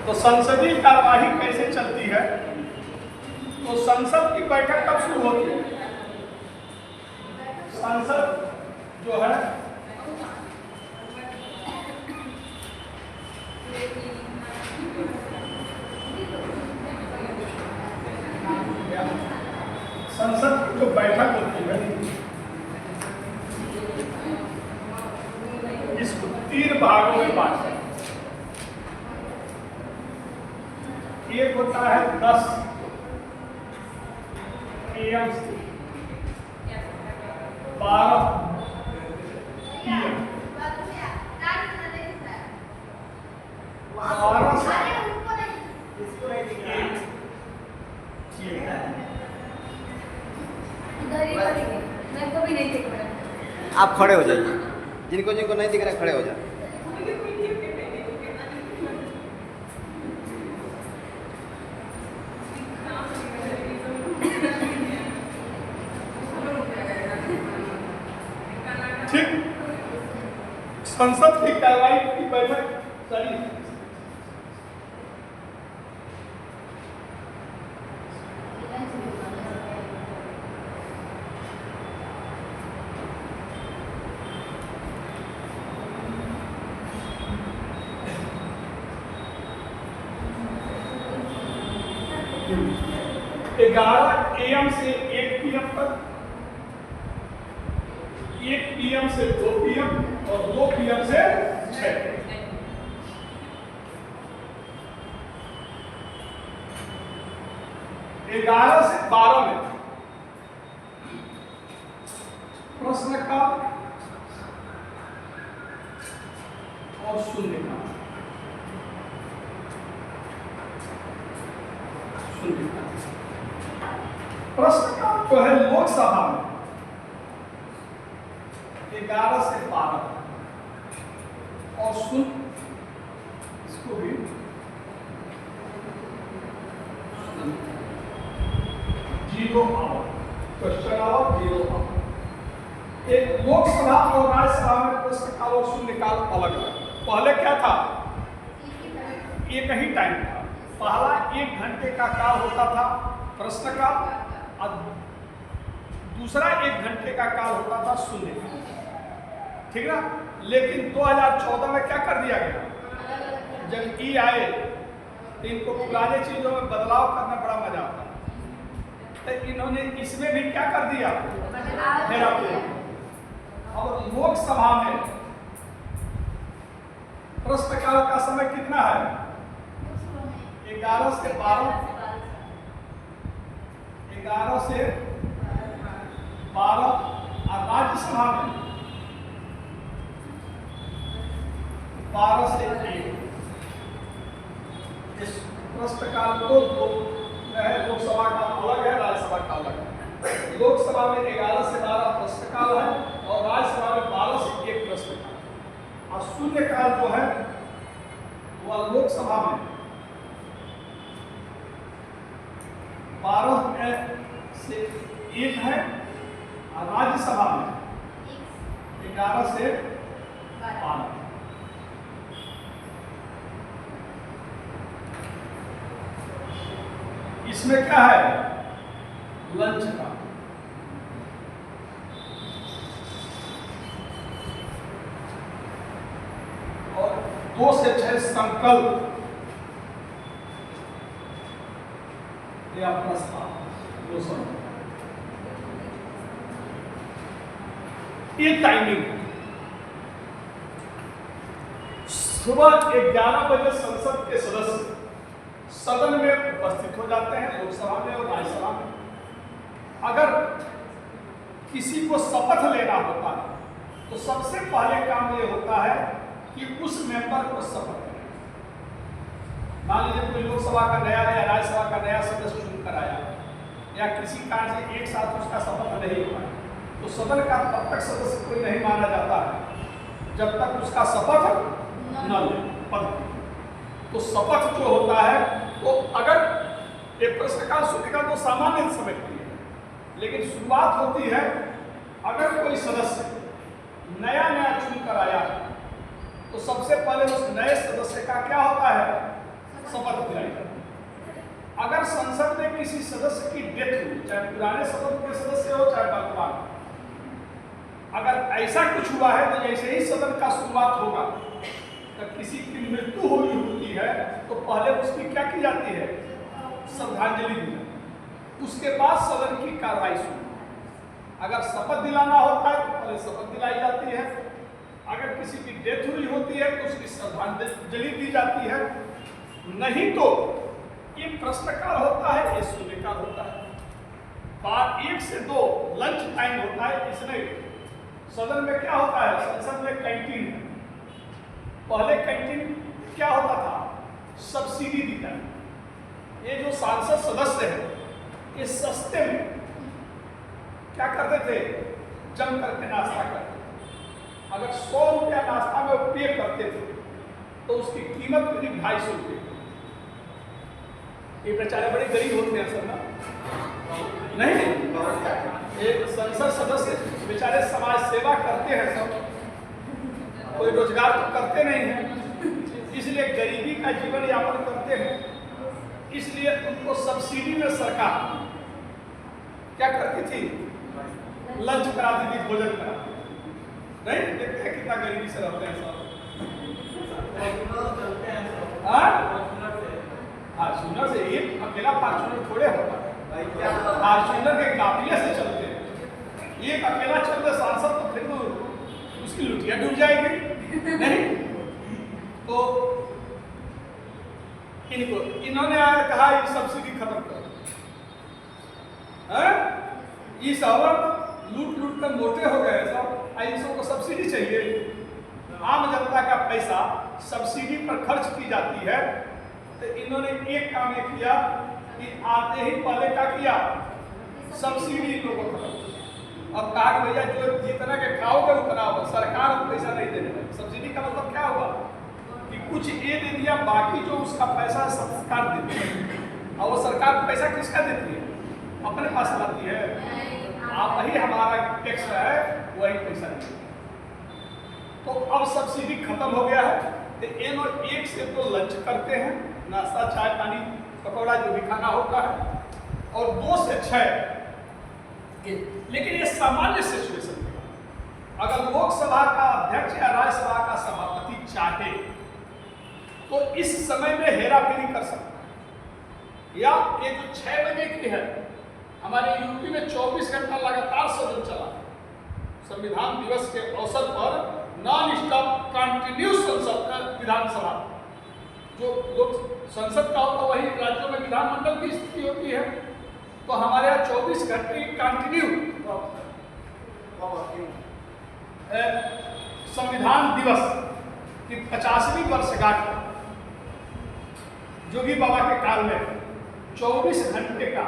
तो संसदीय कार्यवाही कैसे चलती है? तो संसद की बैठक कब शुरू होती है? संसद जो है संसद की जो बैठक होती है इसको 3 भागों में बांटा। एक होता है 10 AM से 12 PM, 12 से 1 आप खड़े हो जाइए, जिनको जिनको नहीं दिख रहा खड़े हो जाए। ठीक, संसद की कार्यवाही की बैठक चली। 11 AM से 1 PM तक, 1 PM से 2 PM और 2 PM से 6। 11 से 12 में प्रश्नकाल और शून्यकाल। प्रश्नकाल जो है लोकसभा में 11 से 12 और शून्य इसको भी 0 आवर, क्वेश्चन आवर 0 आवर। एक लोकसभा और राज्यसभा में प्रश्नकाल और शून्यकाल अलग है। पहले क्या था? एक ही टाइम था। पहला 1 घंटे का काल होता था प्रश्नकाल और दूसरा 1 घंटे का काल होता था शून्यकाल। ठीक ना? लेकिन 2014 में क्या कर दिया गया? जब ई आए तो इनको पुराने चीजों में बदलाव करना बड़ा मजा आता है, तो इन्होंने इसमें भी क्या कर दिया? और लोकसभा में प्रश्नकाल का समय कितना है? 11 से 12, 11 से 12 और राज्यसभा में 12 से 1। इस प्रश्नकाल को लोकसभा का अलग है, राज्यसभा का अलग है। लोकसभा में 11 से 12 प्रश्नकाल है और राज्यसभा में 12 से 1 प्रश्नकाल। और शून्यकाल जो है वह लोकसभा में 12 से 1 है और राज्यसभा में 11 से 12। इसमें क्या है? लंच का। और 2 से 6 संकल्प या प्रस्ताव, 2 संकल्प। ये टाइमिंग सुबह 11 बजे संसद के सदस्य सदन में उपस्थित हो जाते हैं, लोकसभा में और राज्यसभा में। अगर किसी को शपथ लेना होता है तो सबसे पहले काम ये होता है कि उस मेंबर को शपथ लेना। मान लीजिए कोई लोकसभा का नया या राज्यसभा का नया सदस्य चुनकर आया या किसी कारण से एक साथ उसका शपथ नहीं हुआ, तो सदन का तब तक सदस्य कोई नहीं माना जाता है जब तक उसका शपथ न ले पद। तो शपथ जो होता है तो अगर एक प्रश्नकाल शून्यकाल तो सामान्य समय के लिए, लेकिन शुरुआत होती है अगर कोई सदस्य नया नया चुन कर आया तो सबसे पहले उस नए सदस्य का क्या होता है? किसी सदस्य की डेथ हुई, चाहे पुराने सदन के सदस्य हो चाहे वर्तमान, अगर ऐसा कुछ हुआ है तो जैसे ही सदन का शुरुआत होगा तो किसी की मृत्यु हुई होती है तो पहले उसकी क्या की जाती है, श्रद्धांजलि दी जाती है, उसके बाद सदन की कार्रवाई शुरू। अगर शपथ दिलाना होता है तो पहले शपथ दिलाई जाती है, अगर किसी की डेथ हुई होती है तो उसकी श्रद्धांजलि दी जाती है, नहीं तो ये प्रश्नकाल होता है, ये शून्यकाल होता है। बाद 1 से 2 लंच टाइम होता है। इसमें सदन में क्या होता है, संसद में कैंटीन है। पहले कैंटीन क्या होता था, सब्सिडी दी जाती। ये जो सांसद सदस्य हैं ये सस्ते में क्या करते थे, जम करके नाश्ता करते थे। अगर 100 रुपया नाश्ता में पे करते थे तो उसकी कीमत करीब 250 रुपये। ये बेचारे बड़े गरीब होते हैं सर ना, नहीं, एक संसद सदस्य बेचारे समाज सेवा करते हैं, सब कोई रोजगार तो करते नहीं है, इसलिए गरीबी का जीवन यापन करते हैं। इसलिए उनको सब्सिडी में सरकार क्या करती थी, लंच कराती थी, भोजन कराती थी। नहीं देखते हैं कितना गरीबी से रहते हैं सब। फॉर्चूनर से एक अकेला फॉर्चूनर थोड़े होता है, फॉर्चूनर के काफिले से चलते हैं। एक अकेला चलते सांसद तो फिर तो उसकी लुटिया डूब जाएगी। नहीं तो इन्होंने कहा ये सब्सिडी खत्म करो, ये सब लूट लूट कर मोटे हो गए सब, इन सबको सब्सिडी चाहिए। आम जनता का पैसा सब्सिडी पर खर्च की जाती है। तो इन्होंने एक काम ये किया कि आते ही पहले क्या किया, सब्सिडी लोगों को खत्म। अब कहा कि भैया जो जितना के खाओगे उतना होगा, सरकार पैसा नहीं देने वाली। सब्सिडी का मतलब क्या हुआ कि कुछ ये दे दिया, बाकी जो उसका पैसा सरकार देती है। और वो सरकार पैसा किसका देती है, अपने पास लाती है। आप ही हमारा टैक्स है वही पैसा देती है। तो अब सब्सिडी खत्म हो गया है। तो इन 1 से 2 लंच करते हैं, नाश्ता चाय पानी पकौड़ा जो भी खाना होता है, और 2 से 6। लेकिन ये सामान्य सिचुएशन है। अगर लोकसभा का अध्यक्ष या राज्यसभा का सभापति चाहे तो इस समय में हेराफेरी कर सकता है। या ये जो 6 बजे की है, हमारे यूपी में 24 घंटा लगातार सदन चला। संविधान दिवस के अवसर पर नॉन स्टॉप कंटिन्यूस संसद विधानसभा, जो लोग संसद का होता वही राज्यों में विधानमंडल की स्थिति होती है। तो हमारे यहाँ 24 घंटे कंटिन्यू संविधान दिवस की 50वीं वर्षगांठ जोगी बाबा के काल में 24 घंटे का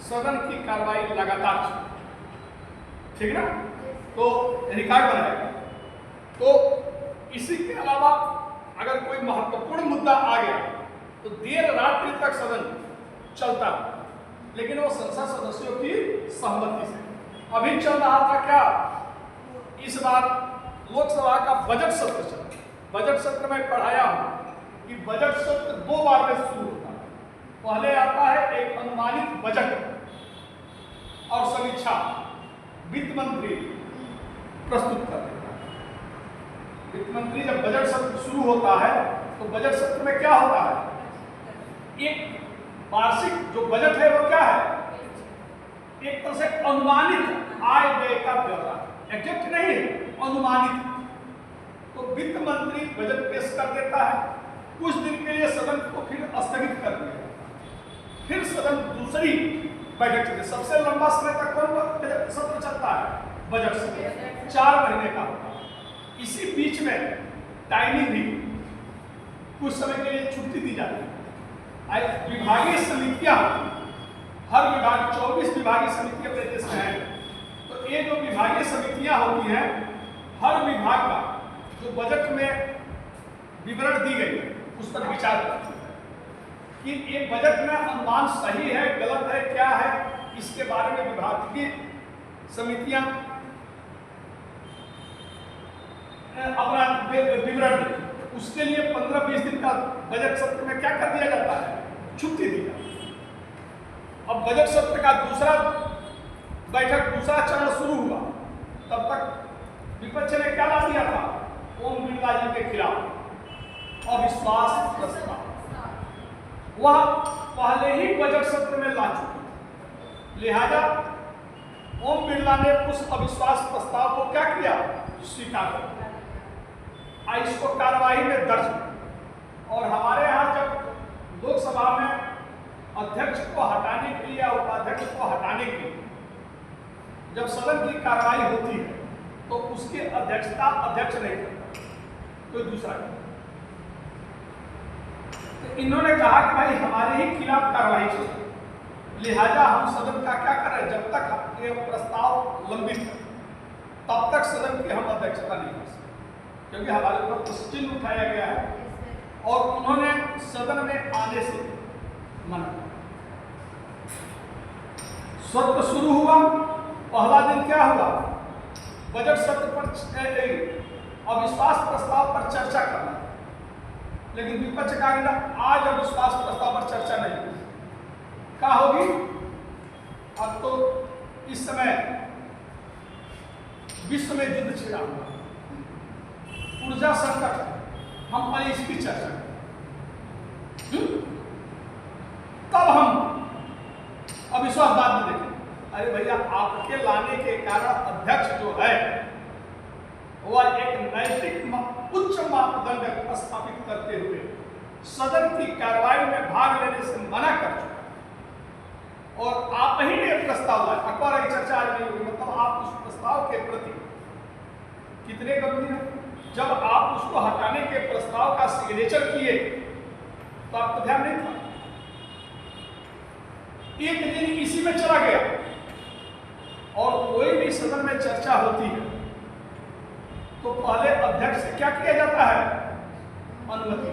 सदन की कार्रवाई लगातार चली, ठीक ना। तो रिकॉर्ड बनाएगा। तो इसी के अलावा अगर कोई महत्वपूर्ण मुद्दा आ गया तो देर रात्रि तक सदन चलता, लेकिन वो संसद सदस्यों की सहमति से। अभी चल रहा था क्या, इस बार लोकसभा का बजट सत्र चला। बजट सत्र में पढ़ाया हूं कि बजट सत्र 2 बार में शुरू होता है। पहले आता है एक अनुमानित बजट और समीक्षा, वित्त मंत्री प्रस्तुत करते हैं। वित्त मंत्री जब बजट सत्र शुरू होता है तो बजट सत्र में क्या होता है, एक वार्षिक जो बजट है वो क्या है, एक तरह से अनुमानित आय व्यय का ब्यौरा, एग्जैक्ट नहीं है, अनुमानित। तो वित्त मंत्री बजट पेश कर देता है, कुछ दिन के लिए सदन को फिर स्थगित कर दिया, फिर सदन दूसरी बैठक चलती। सबसे लंबा समय तक कौन सत्र चलता है, बजट सत्र 4 महीने का होता है। इसी बीच में टाइमिंग भी कुछ समय के लिए छुट्टी दी जाती है। विभागीय समितियां, हर विभाग 24 विभागीय समितियां अपने देश में हैं। तो ये जो विभागीय समितियां होती हैं, हर विभाग का जो बजट में विवरण दी गई उस पर विचार करती है कि ये बजट में अनुमान सही है गलत है क्या है, इसके बारे में विभागीय समितियां अपना विवरण दें। उसके लिए 15-20 दिन का बजट सत्र में क्या कर दिया जाता है, छुट्टी दी जाती है। अब बजट सत्र का दूसरा बैठक, दूसरा चरण शुरू हुआ, तब तक विपक्ष ने क्या ला दिया था? ओम बिरला जी के खिलाफ अविश्वास प्रस्ताव। वह पहले ही बजट सत्र में ला चुके, लिहाजा ओम बिरला ने उस अविश्वास प्रस्ताव को क्या किया? स्वीकार कर दिया, इसको कार्यवाही में दर्ज। और हमारे यहाँ जब लोकसभा में अध्यक्ष को हटाने के लिए या उपाध्यक्ष को हटाने के लिए जब सदन की कार्रवाई होती है तो उसकी अध्यक्षता अध्यक्ष नहीं करता, कोई दूसरा करता। तो इन्होंने कहा कि भाई हमारे ही खिलाफ कार्रवाई चल रही, लिहाजा हम सदन का क्या कर रहे हैं, जब तक ये प्रस्ताव लंबित है तब तक सदन की हम अध्यक्षता नहीं कर सकते, क्योंकि हमारे ऊपर प्रश्न चिन्ह उठाया गया है और उन्होंने सदन में आने से मना। सत्र शुरू हुआ, पहला दिन क्या हुआ? बजट सत्र पर अविश्वास प्रस्ताव पर चर्चा करना, लेकिन विपक्ष का कहना आज अविश्वास प्रस्ताव पर चर्चा नहीं होगी। क्या होगी? अब तो इस समय विश्व में युद्ध छिड़ा हुआ, ऊर्जा संकट, हम पहले इसकी चर्चा करें, तब हम अविश्वास बाद में देखें। अरे भैया, आपके लाने के कारण अध्यक्ष जो है वह एक नैतिक उच्च मापदंड स्थापित करते हुए सदन की कार्रवाई में भाग लेने से मना कर चुका, और आप ही ने प्रस्ताव लाया। अकबर की चर्चा आज नहीं होगी, मतलब आप उस प्रस्ताव के प्रति कितने गंभीर हैं। जब आप उसको हटाने के प्रस्ताव का सिग्नेचर किए तो आपको ध्यान नहीं था, एक दिन इसी में चला गया। और कोई भी सदन में चर्चा होती है तो पहले अध्यक्ष से क्या किया जाता है? अनुमति।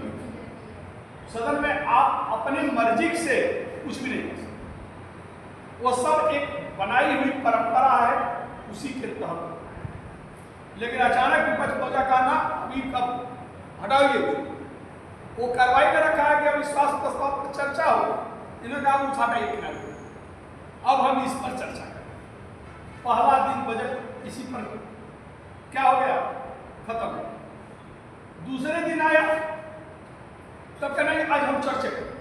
सदन में आप अपनी मर्जी से कुछ भी नहीं कर सकते, वो सब एक बनाई हुई परंपरा है, उसी के तहत। लेकिन अचानक विपक्ष बोला कहना अभी कब हटाओगे, वो कार्रवाई में रखा है कि अविश्वास प्रस्ताव पर चर्चा हो, इन्होंने कहा उठाना ही किया, अब हम इस पर चर्चा करें। पहला दिन बजट इसी पर क्या हो गया? खत्म। दूसरे दिन आया तब कहना आज हम चर्चा करें,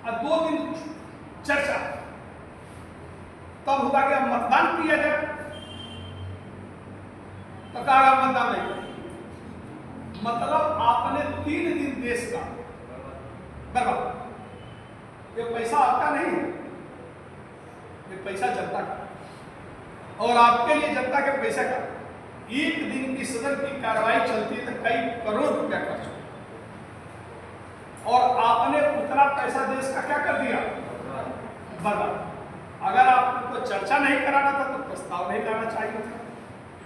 और 2 दिन चर्चा, तब हुआ कि अब मतदान किया जाए, तो कहा मतदान नहीं करें। मतलब आपने 3 दिन देश का बर्बाद। ये पैसा आपका नहीं है, ये पैसा जनता का, और आपके लिए जनता के पैसे का एक दिन की सदन की कार्रवाई चलती है तो कई करोड़ रुपया खर्च हो, और आपने उतना पैसा देश का क्या कर दिया? बर्बाद। अगर आपको चर्चा नहीं कराना था तो प्रस्ताव नहीं लाना चाहिए था।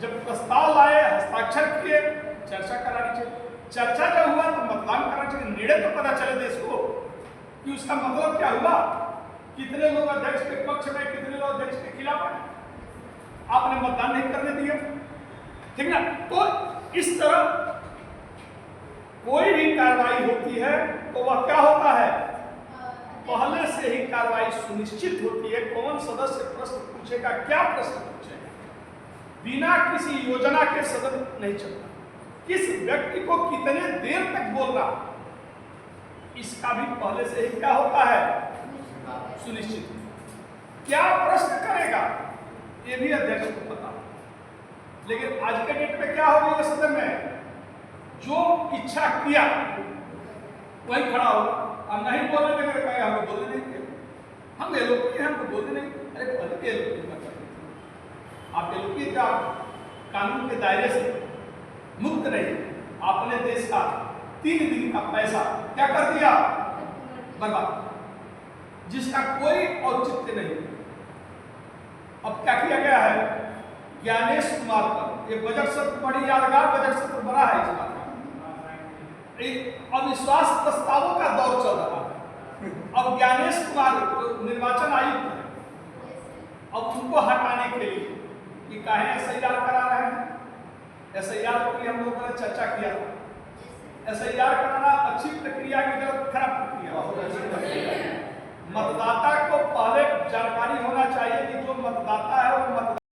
जब प्रस्ताव लाए, हस्ताक्षर किए, चर्चा करानी चाहिए। चर्चा जब हुआ तो मतदान करना चाहिए, निर्णय तो पता चले देश को कि उसका मतलब क्या हुआ, कितने लोग अध्यक्ष के पक्ष में, कितने लोग अध्यक्ष के खिलाफ है। आपने मतदान नहीं करने दिया, ठीक ना? तो इस तरह कोई भी कार्रवाई होती है तो वह क्या होता है? पहले से ही कार्रवाई सुनिश्चित होती है, कौन सदस्य प्रश्न पूछेगा, क्या प्रश्न पूछेगा। बिना किसी योजना के सदन नहीं चलता। किस व्यक्ति को कितने देर तक बोलना, इसका भी पहले से ही क्या होता है? सुनिश्चित। क्या प्रश्न करेगा ये भी अध्यक्ष को पता। लेकिन आज के डेट में क्या हो गया सदन में? जो इच्छा किया वही खड़ा होगा, और नहीं बोलने देंगे कहेंगे हमें बोलने नहीं दिए, हम एलोपी हैं, हमको बोलने नहीं। अरे पहले एलोपी मत करिए, आप एलोपी का कानून के दायरे से मुक्त नहीं। आपने देश का 3 दिन का पैसा क्या कर दिया? बर्बाद, जिसका कोई औचित्य नहीं। अब क्या किया गया है? ज्ञानेश कुमार पर ये बजट सत्र बड़ी यादगार बजट सत्र बना है। इस बात का अविश्वास प्रस्तावों का दौर चल रहा है। अब ज्ञानेश कुमार जो निर्वाचन आयुक्त है, अब उनको हटाने के लिए कि काहे SIR करा रहे हैं। SIR को भी हम लोगों ने चर्चा किया था। SIR कराना अच्छी प्रक्रिया की तरफ खराब प्रक्रिया। मतदाता जानकारी होना चाहिए कि जो मतदाता